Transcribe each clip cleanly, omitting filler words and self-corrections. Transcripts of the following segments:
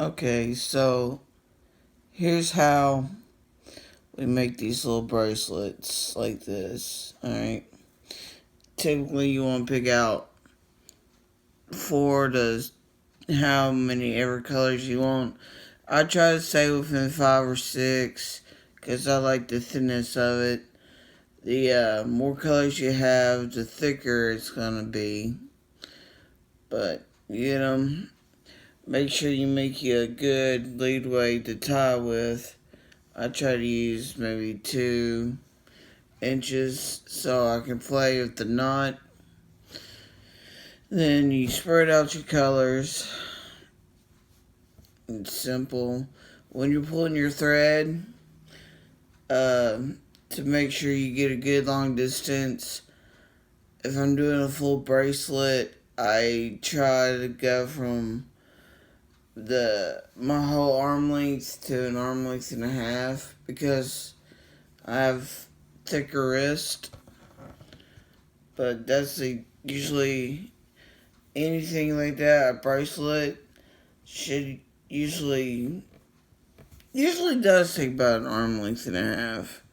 Okay, so here's how we make these little bracelets like this. Alright. Typically you want to pick out 4 to how many ever colors you want. I try to stay within 5 or 6 because I like the thickness of it. The more colors you have, the thicker it's gonna be. But make sure you make you a good lead weight to tie with. I try to use maybe 2 inches so I can play with the knot. Then you spread out your colors. It's simple. When you're pulling your thread, to make sure you get a good long distance, if I'm doing a full bracelet, I try to go from my whole arm length to an arm length and a half because I have thicker wrist. But that's usually anything like that. A bracelet should usually does take about an arm length and a half.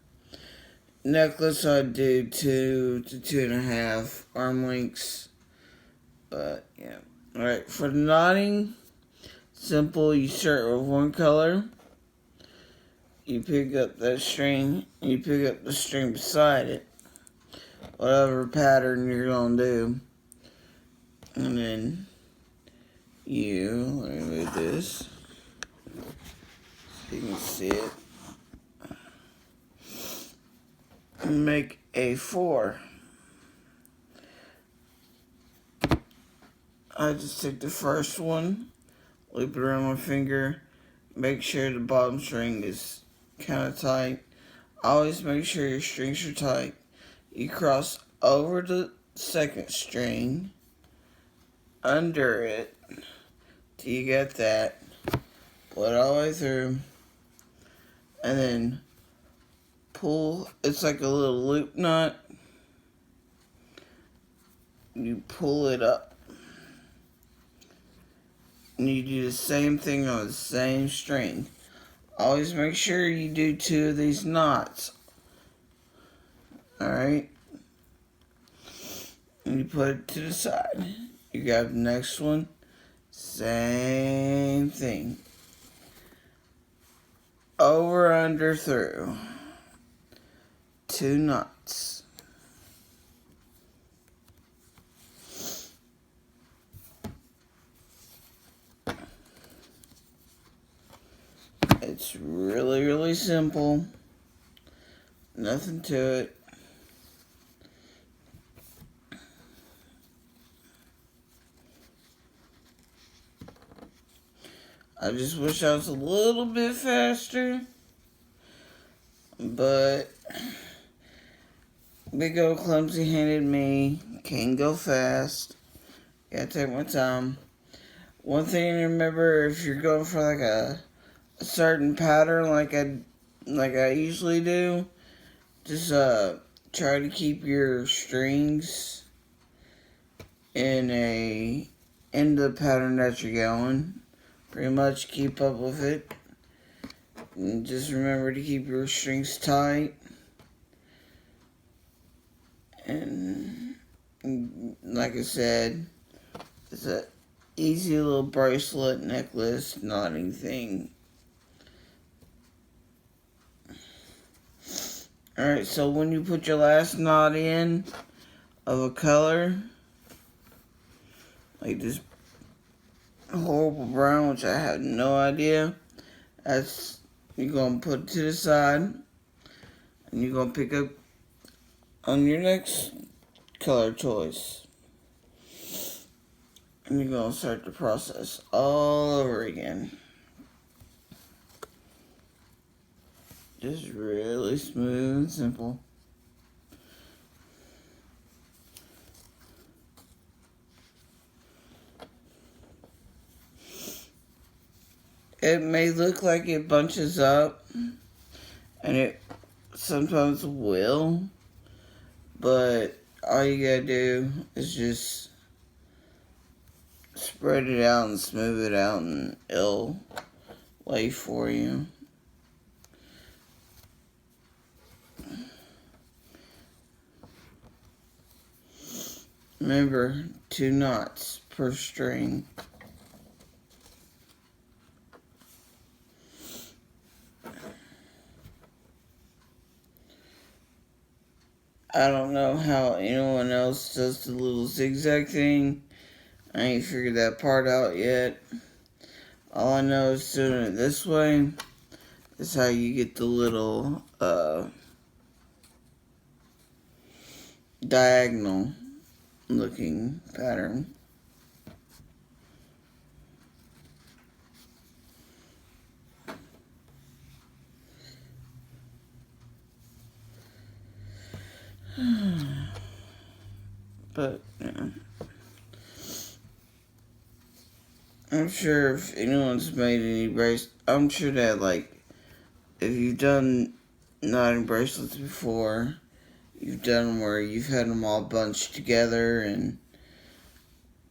Necklace I do 2 to 2.5 arm lengths. But yeah. Alright, for the knotting, simple, you start with one color. You pick up that string, you pick up the string beside it. Whatever pattern you're gonna do. And then let me move this so you can see it. Make a 4. I just take the first one, loop it around my finger, make sure the bottom string is kind of tight. Always make sure your strings are tight. You cross over the second string, under it, till you get that, pull it all the way through, and then pull. It's like a little loop knot. You pull it up. And you do the same thing on the same string. Always make sure you do 2 of these knots. Alright? And you put it to the side. You got the next one. Same thing. Over, under, through. 2 knots. It's really, really simple. Nothing to it. I just wish I was a little bit faster. But big old clumsy-handed me can't go fast. Gotta take my time. One thing to remember, if you're going for like a certain pattern like I usually do, just try to keep your strings in the pattern that you're going. Pretty much keep up with it. And just remember to keep your strings tight. And like I said, it's a easy little bracelet, necklace, knotting thing. Alright, so when you put your last knot in of a color, like this horrible brown, which I have no idea, you're going to put it to the side, and you're going to pick up on your next color choice. And you're going to start the process all over again. Just really smooth and simple. It may look like it bunches up, and it sometimes will, but all you gotta do is just spread it out and smooth it out, and it'll lay for you. Remember, 2 knots per string. I don't know how anyone else does the little zigzag thing. I ain't figured that part out yet. All I know is doing it this way is how you get the little diagonal looking pattern. But yeah. I'm sure if anyone's made any I'm sure that, like, if you've done knotting bracelets before, you've done them where you've had them all bunched together and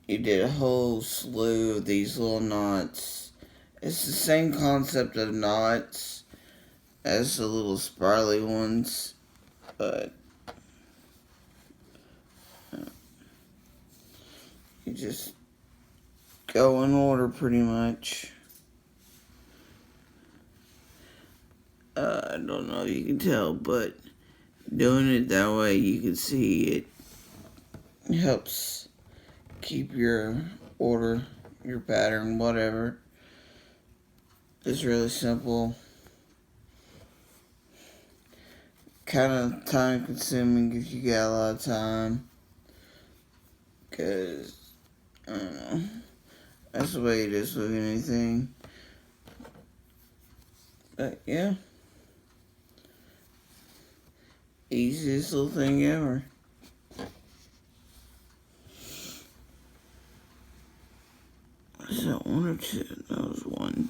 you did a whole slew of these little knots. It's the same concept of knots as the little spirally ones, but you just go in order pretty much. I don't know if you can tell, but doing it that way, you can see it helps keep your order, your pattern, whatever. It's really simple. Kind of time consuming if you got a lot of time. Because, I don't know, that's the way it is with anything. But yeah. Easiest little thing ever. Was that 1 or 2? That was 1.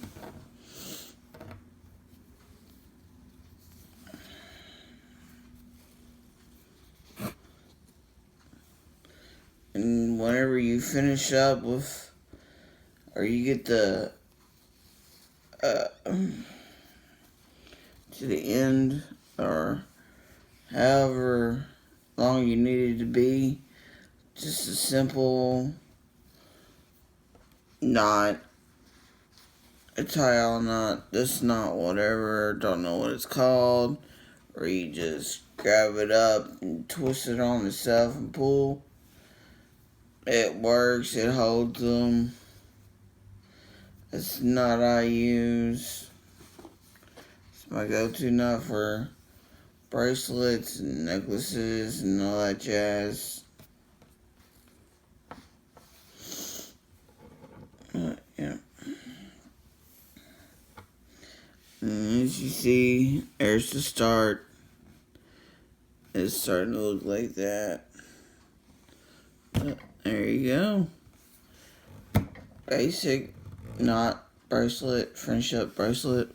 And whenever you finish up with, or you get the, to the end, or however long you need it to be, just a simple knot, a tile knot, this knot, whatever, don't know what it's called, or you just grab it up and twist it on itself and pull. It works, it holds them. It's the knot I use. It's my go-to knot for bracelets and necklaces and all that jazz. Yeah. And as you see, there's the start. It's starting to look like that. There you go. Basic knot bracelet, friendship bracelet.